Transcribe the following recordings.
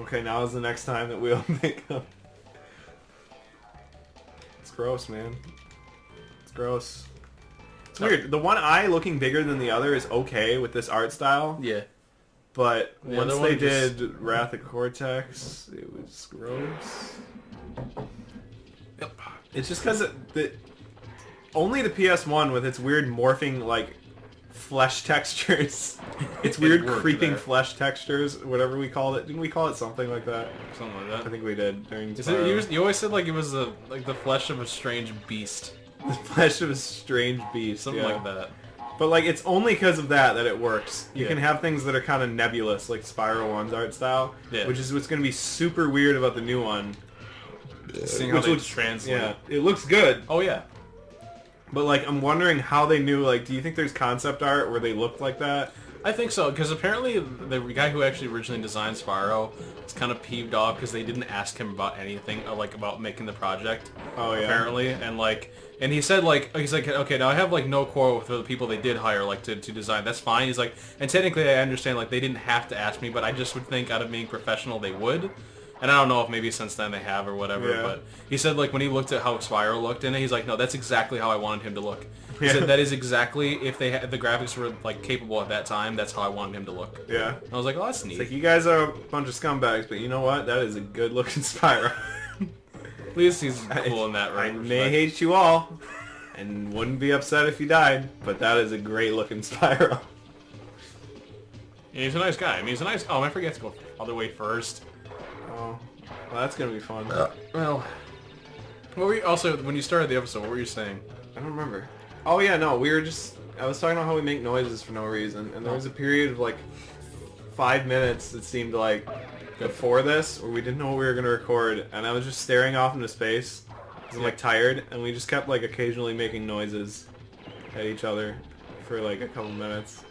Okay, now is the next time that we'll make them. It's gross, man. It's gross. It's weird. The one eye looking bigger than the other is okay with this art style. Yeah. But The once other they one just- did Wrath of Cortex, it was gross. Yep. It's just because only the PS1 with its weird morphing, like, flesh textures. Its weird creeping flesh textures, whatever we called it. Didn't we call it something like that? Something like I that. think we did during Is it, you always said like it was like the flesh of a strange beast. the flesh of a strange beast. Something yeah. like that. But like it's only because of that it works. You Yeah. can have things that are kind of nebulous, like Spiral 1's art style, Yeah. which is what's going to be super weird about the new one. Seeing how Which they looks- translate. Yeah, it looks good. Oh yeah. But like I'm wondering how they knew. Like, do you think there's concept art where they looked like that? I think so, because apparently the guy who actually originally designed Spyro is kind of peeved off because they didn't ask him about anything, like about making the project. Oh yeah. Apparently, and he said he's like, okay, now I have like no quarrel with the people they did hire like to design. That's fine. He's like, and technically I understand like they didn't have to ask me, but I just would think out of being professional they would. And I don't know if maybe since then they have or whatever, Yeah. but he said like when he looked at how Spyro looked in it, he's like, no, that's exactly how I wanted him to look. He Yeah. said that is exactly, if they had, the graphics were like capable at that time, that's how I wanted him to look. Yeah. And I was like, oh, that's neat. It's like, you guys are a bunch of scumbags, but you know what? That is a good looking Spyro. At least he's cool in that I right. may hate you all, and wouldn't be upset if you died, but that is a great looking Spyro. Yeah, he's a nice guy. I mean, he's a nice... Oh, I forget to go other way first. Oh, well, that's gonna be fun. Well, what were you, also, when you started the episode, what were you saying? I don't remember. Oh yeah, no, we were just... I was talking about how we make noises for no reason, and there was a period of like 5 minutes that seemed like before this, where we didn't know what we were gonna record, and I was just staring off into space, 'cause I'm like tired, and we just kept like occasionally making noises at each other for like a couple minutes.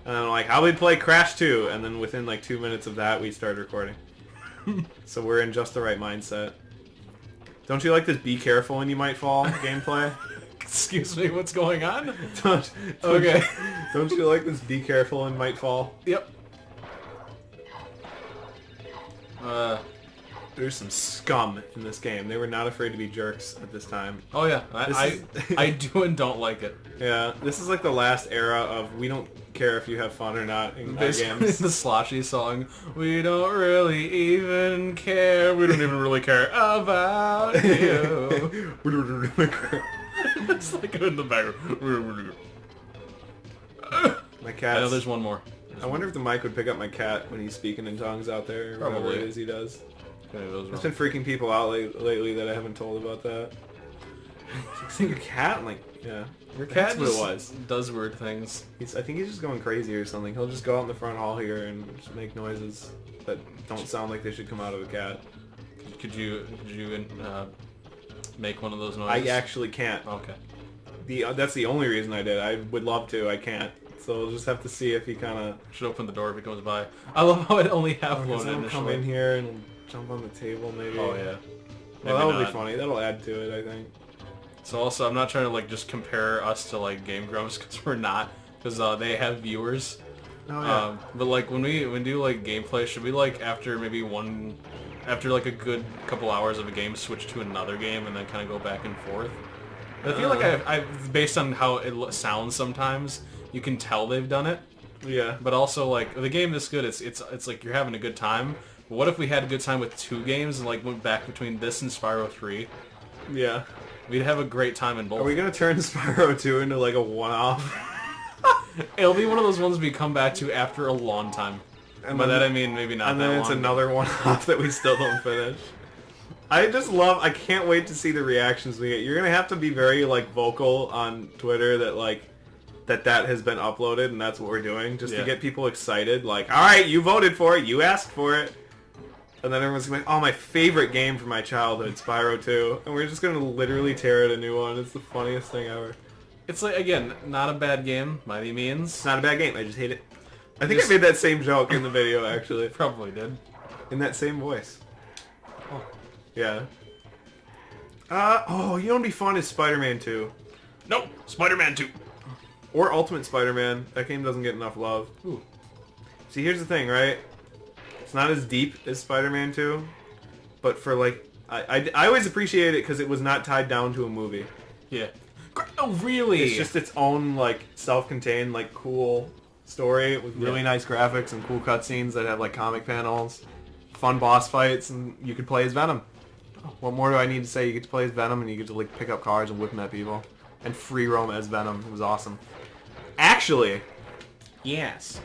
And I'm like, how we play Crash 2? And then within like 2 minutes of that, we started recording. So we're in just the right mindset. Don't you like this be careful and you might fall gameplay? Excuse me, what's going on? don't Okay. don't you like this be careful and might fall? Yep. There's some scum in this game. They were not afraid to be jerks at this time. Oh yeah, This I is- I do and don't like it. Yeah, this is like the last era of we don't care if you have fun or not in our Basically, games. the Sloshy song. We don't really even care. We don't even really care about you. It's like in the background. My I cat. know there's one more. I wonder if the mic would pick up my cat when he's speaking in tongues out there, or whatever Probably. it is he does. Okay, those It's were- been freaking people out lately that I haven't told about that. It's like your cat? I'm like, yeah. Your That's cat what it just was. does weird things. I think he's just going crazy or something. He'll just go out in the front hall here and just make noises that don't sound like they should come out of a cat. Could you make one of those I noises? actually can't. Okay. That's the only reason I did. I would love to. I can't. So we'll just have to see if he kind of... Should open the door if he comes by. I love how it only have one He'll initially. come in here and jump on the table maybe. Oh yeah. Well, that would be not. funny. That'll add to it, I think. So also, I'm not trying to like just compare us to like Game Grumps because we're not, because they have viewers. Oh yeah. But like when we do like gameplay, should we like after like a good couple hours of a game, switch to another game and then kind of go back and forth? I feel like I based on how it sounds sometimes, you can tell they've done it. Yeah. But also like the game this good, it's like you're having a good time. But what if we had a good time with 2 games and like went back between this and Spyro 3? Yeah. We'd have a great time in both. Are we gonna turn Spyro 2 into like a one-off? It'll be one of those ones we come back to after a long time. And By then- that I mean maybe not And that then it's long. another one-off that we still don't finish. I can't wait to see the reactions we get. You're gonna have to be very like vocal on Twitter that like that has been uploaded and that's what we're doing, just to Yeah. get people excited. Like, alright, you voted for it, you asked for it. And then everyone's gonna be like, oh, my favorite game from my childhood, Spyro 2. And we're just gonna literally tear it a new one. It's the funniest thing ever. It's like, again, not a bad game by any means. It's not a bad game, I just hate it. I think I made that same joke in the video, actually. Probably did. In that same voice. Oh. Yeah. Oh, you know what'd be fun is Spider-Man 2. Nope, Spider-Man 2. Or Ultimate Spider-Man. That game doesn't get enough love. Ooh. See, here's the thing, right? not as deep as Spider-Man 2, but for like, I always appreciate it because it was not tied down to a movie. Yeah. Oh, really? It's just its own like self-contained like cool story with really nice graphics and cool cutscenes that have like comic panels, fun boss fights, and you could play as Venom. What more do I need to say? You get to play as Venom, and you get to like pick up cars and whip them at people, and free roam as Venom. It was awesome. Actually, yes.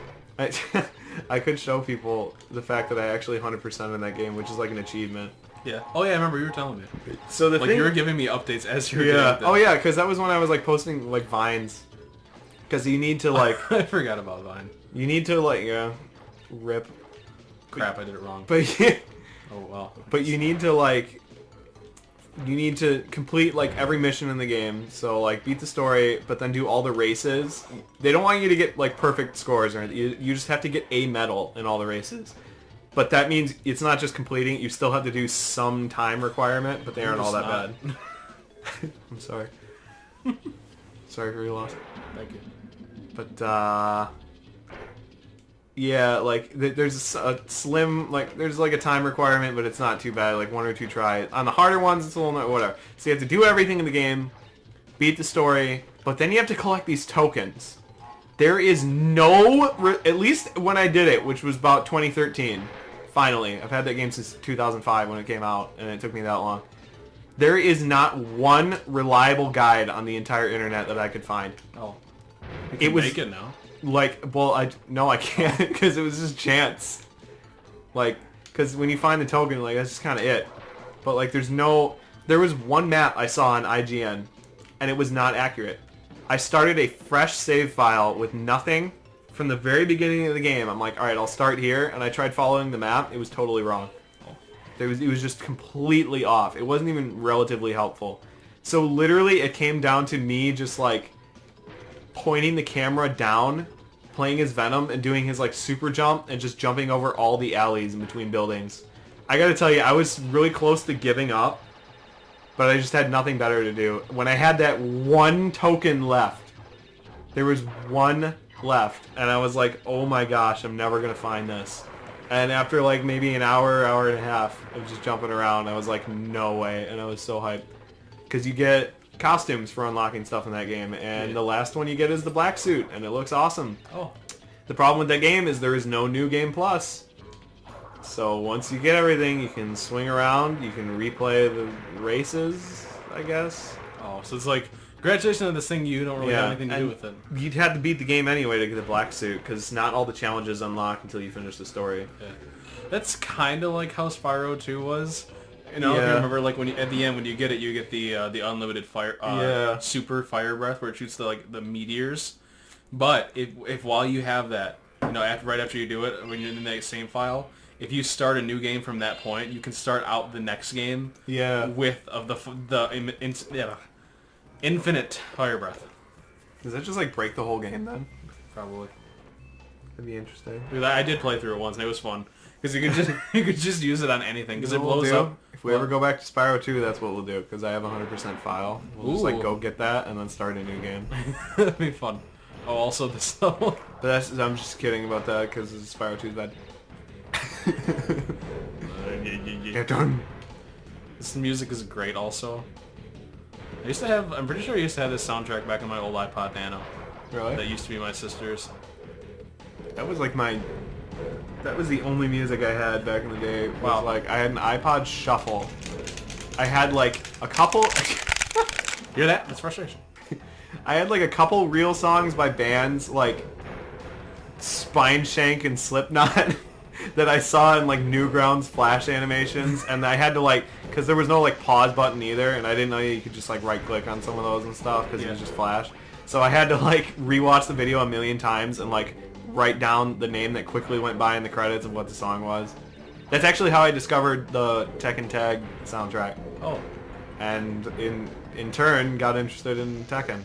I could show people the fact that I actually 100% in that game, which is like an achievement. Yeah. Oh yeah, I remember you were telling me. So the like thing, you were giving me updates as you were doing them. Oh yeah, because that was when I was like posting like vines. Because you need to like. I forgot about Vine. You need to like rip. Crap, I did it wrong. But yeah. Oh well. But you need to like. You need to complete like every mission in the game. So like beat the story, but then do all the races. They don't want you to get like perfect scores or anything. You just have to get a medal in all the races. But that means it's not just completing it. You still have to do some time requirement, but they aren't all that bad. I'm sorry. Sorry for your loss. Thank you. But yeah, like there's a slim there's like a time requirement, but it's not too bad. Like 1 or 2 tries. On the harder ones, it's a little whatever. So you have to do everything in the game, beat the story, but then you have to collect these tokens. There is no, at least when I did it, which was about 2013. Finally, I've had that game since 2005 when it came out, and it took me that long. There is not one reliable guide on the entire internet that I could find. Oh, it was make it now. Like, well, I can't because it was just chance. Like, because when you find the token, like that's just kind of it. But like, there was one map I saw on IGN, and it was not accurate. I started a fresh save file with nothing from the very beginning of the game. I'm like, all right, I'll start here, and I tried following the map. It was totally wrong. It was just completely off. It wasn't even relatively helpful. So literally, it came down to me just like pointing the camera down, playing as Venom, and doing his like super jump and just jumping over all the alleys in between buildings. I gotta tell you, I was really close to giving up, but I just had nothing better to do. When I had that one token left, there was one left, and I was like, oh my gosh, I'm never gonna find this. And after like maybe an hour and a half of just jumping around, I was like, no way, and I was so hyped. Because you get costumes for unlocking stuff in that game, and the last one you get is the black suit, and it looks awesome. Oh. The problem with that game is there is no New Game Plus. So once you get everything, you can swing around, you can replay the races, I guess. Oh, so it's like, congratulations on this thing, you don't really have anything to do with it. You'd have to beat the game anyway to get the black suit, because not all the challenges unlock until you finish the story. Yeah. That's kind of like how Spyro 2 was. You know, if you remember, like when you, at the end when you get it, you get the unlimited fire, super fire breath, where it shoots the meteors. But if while you have that, you know, right after you do it, when you're in the same file, if you start a new game from that point, you can start out the next game. With infinite fire breath. Does that just like break the whole game then? Probably. That'd be interesting. I did play through it once, and it was fun. Because you could just use it on anything, because it blows up. If we ever go back to Spyro 2, that's what we'll do, because I have a 100% file. We'll just like go get that and then start a new game. That'd be fun. Oh, also this level. But I'm just kidding about that, because Spyro 2 is bad. Get done. This music is great also. I'm pretty sure I used to have this soundtrack back on my old iPod Nano. Really? That used to be my sister's. That was like that was the only music I had back in the day. Wow. Like I had an iPod Shuffle. I had like a couple. Hear that? That's frustration. I had like a couple real songs by bands like Spineshank and Slipknot that I saw in like Newgrounds Flash animations, and I had to like, because there was no like pause button either, and I didn't know you could just like right click on some of those and stuff because it was just Flash. So I had to like rewatch the video a million times and like write down the name that quickly went by in the credits of what the song was. That's actually how I discovered the Tekken Tag soundtrack. Oh. And in turn got interested in Tekken.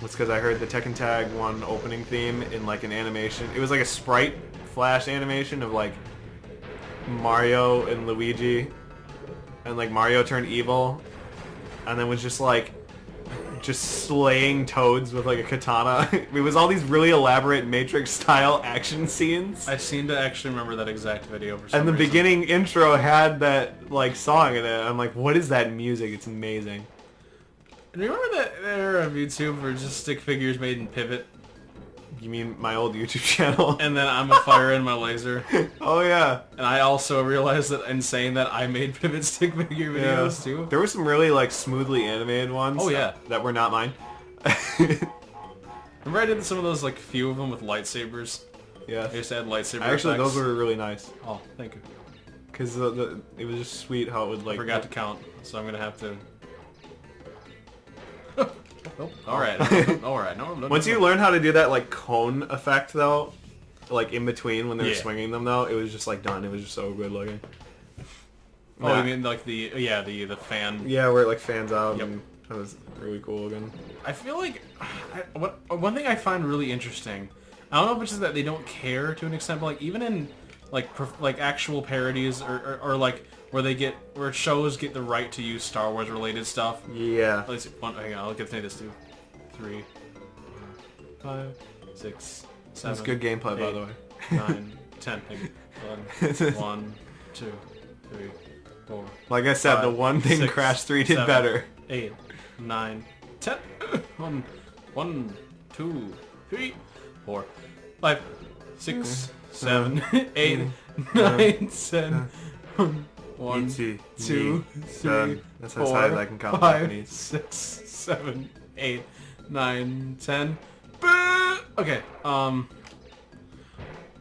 It's because I heard the Tekken Tag 1 opening theme in like an animation. It was like a sprite Flash animation of like Mario and Luigi, and like Mario turned evil, and then was just like like just slaying toads with like a katana. It was all these really elaborate Matrix style action scenes. I seem to actually remember that exact video for some And the reason. beginning intro had that like song in it. I'm like, what is that music? It's amazing. And remember that era of YouTube where just stick figures made in Pivot? You mean my old YouTube channel? And then I'm a fire in my laser. Oh yeah. And I also realized that in saying that I made Pivot stick figure videos too. There were some really like smoothly animated ones. Oh yeah. That were not mine. Remember I did some of those, like few of them with lightsabers? Yeah. I used to add lightsaber Actually, effects. those were really nice. Oh, thank you. Because it was just sweet how it would like... I forgot to count, so I'm gonna have to... Oh, alright. Alright. No, Once you learn how to do that like cone effect though, like in between when they were Yeah. swinging them though, it was just like done. It was just so good looking. Oh, Nah. you mean like the fan? Yeah, where it like fans out Yep. and that was really cool looking. I feel like one thing I find really interesting. I don't know if it's just that they don't care to an extent, but like even in like actual parodies or like where shows get the right to use Star Wars related stuff. Yeah. Let's see, hang on, I'll get to this too. 3, 5, 6, 7. That's good gameplay, by the way. 9, 10, 11, 1, 2, 3, 4. Like I said, 5, the one thing 6, Crash 3 did 7, better. 8, 9, 10. 1, 2, 3, 4, 5, 6, 7, 8, 9, 10. 1, E.T., 2, me, 3, that's as high as I can count in 5, Japanese. 6, 7, 8, 9, 10. Okay,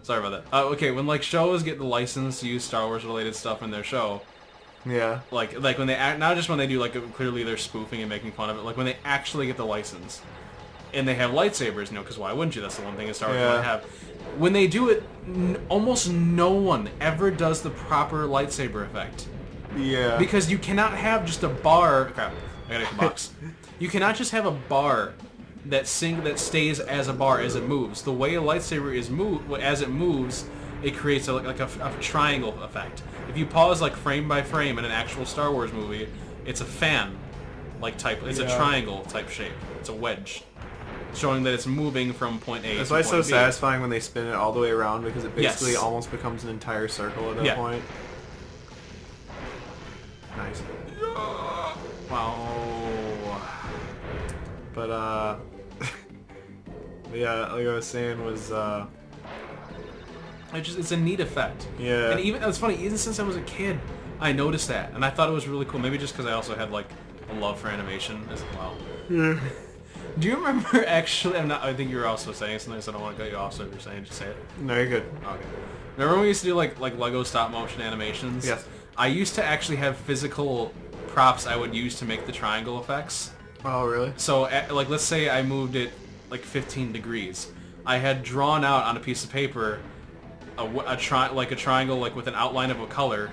sorry about that. Okay, when like shows get the license to use Star Wars related stuff in their show, Yeah. like when they act, not just when they do like clearly they're spoofing and making fun of it, like when they actually get the license and they have lightsabers, because why wouldn't you? That's the one thing in Star Wars you want to have. When they do it, almost no one ever does the proper lightsaber effect. Yeah. Because you cannot have just a bar. Crap, I gotta get the box. You cannot just have a bar that stays as a bar as it moves. The way a lightsaber is as it moves, it creates a triangle effect. If you pause like frame by frame in an actual Star Wars movie, it's a fan like type. It's a triangle type shape. It's a wedge, showing that it's moving from point A That's to why point it's so B. satisfying when they spin it all the way around because it basically Yes. almost becomes an entire circle at that point. Nice. Wow. But yeah, like I was saying was It's a neat effect. Yeah. And even it's funny, even since I was a kid, I noticed that, and I thought it was really cool. Maybe just because I also had like a love for animation as well. Yeah. Do you remember actually? I think you were also saying something, so I don't want to cut you off. So if you're saying, just say it. No, you're good. Okay. Remember when we used to do like Lego stop motion animations? Yes. I used to actually have physical props I would use to make the triangle effects. Oh, really? So like let's say I moved it like 15 degrees. I had drawn out on a piece of paper a triangle like with an outline of a color.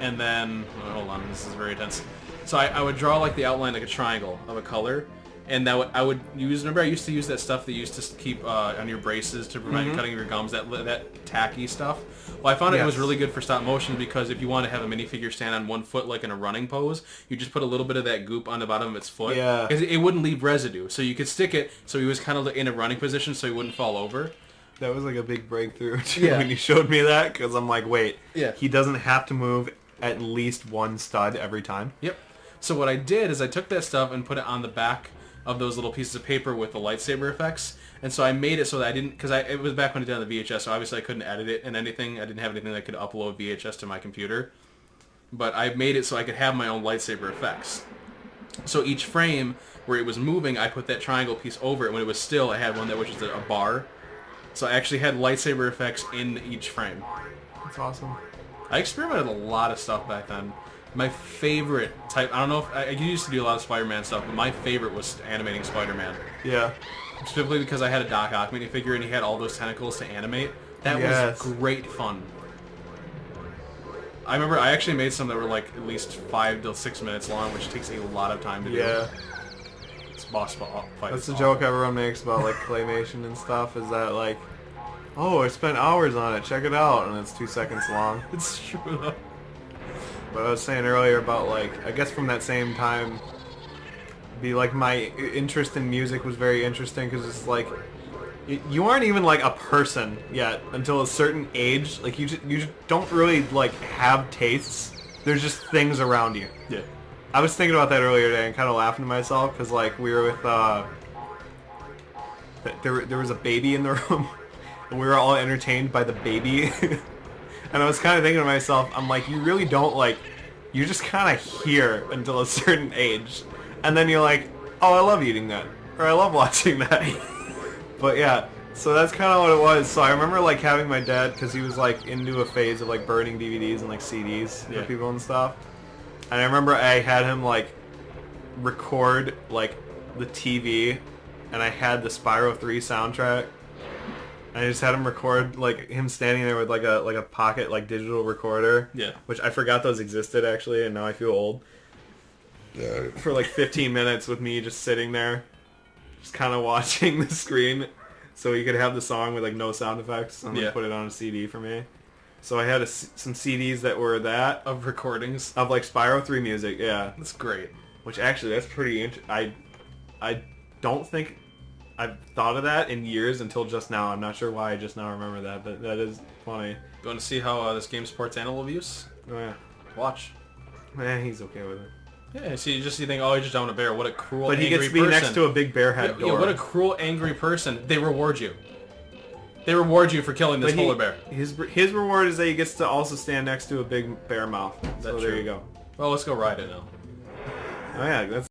And then hold on, this is very tense. So I would draw like the outline like a triangle of a color, and I would use. Remember, I used to use that stuff that you used to keep on your braces to prevent cutting your gums. That tacky stuff. Well, I found it was really good for stop motion because if you want to have a minifigure stand on one foot like in a running pose, you just put a little bit of that goop on the bottom of its foot. Yeah. Because it wouldn't leave residue, so you could stick it so he was kind of in a running position so he wouldn't fall over. That was like a big breakthrough too, Yeah. when you showed me that, because I'm like, wait, Yeah. he doesn't have to move at least one stud every time. Yep. So what I did is I took that stuff and put it on the back of those little pieces of paper with the lightsaber effects. And so I made it so that I didn't, because it was back when I did it on the VHS, so obviously I couldn't edit it and anything. I didn't have anything that could upload VHS to my computer. But I made it so I could have my own lightsaber effects. So each frame where it was moving, I put that triangle piece over it. When it was still, I had one that was just a bar. So I actually had lightsaber effects in each frame. That's awesome. I experimented a lot of stuff back then. My favorite type, I don't know if, I used to do a lot of Spider-Man stuff, but my favorite was animating Spider-Man. Yeah. Specifically because I had a Doc Ock minifigure and he had all those tentacles to animate. That was great fun. I remember I actually made some that were like at least 5 to 6 minutes long, which takes a lot of time to do. Yeah. It's boss fight. That's the joke everyone makes about like claymation and stuff, is that like, oh, I spent hours on it, check it out, and it's 2 seconds long. It's true though. But I was saying earlier about like, I guess from that same time be like my interest in music was very interesting because it's like you aren't even like a person yet until a certain age. Like you just don't really like have tastes. There's just things around you. Yeah. I was thinking about that earlier today and kind of laughing to myself because like we were with there was a baby in the room and we were all entertained by the baby. And I was kind of thinking to myself, I'm like, you really don't like, you're just kind of here until a certain age. And then you're like, oh, I love eating that. Or I love watching that. But yeah, so that's kind of what it was. So I remember like having my dad, because he was like into a phase of like burning DVDs and like CDs for people and stuff. And I remember I had him like record like the TV, and I had the Spyro 3 soundtrack. I just had him record like him standing there with like a pocket like digital recorder. Yeah. Which I forgot those existed actually, and now I feel old. For like 15 minutes with me just sitting there, just kind of watching the screen, so he could have the song with like no sound effects, and then put it on a CD for me. So I had some CDs that were that of recordings of like Spyro 3 music. Yeah, that's great. Which actually that's pretty I don't think I've thought of that in years until just now. I'm not sure why I just now remember that, but that is funny. You want to see how this game supports animal abuse? Oh yeah. Watch. He's okay with it. Yeah, see, you think, oh, he just down a bear. What a cruel, but he angry gets to be person. next to a big bear head door. Yeah, what a cruel, angry person. They reward you. They reward you for killing this polar bear. His reward is that he gets to also stand next to a big bear mouth. So there you go. Well, let's go ride it now. Oh yeah, that's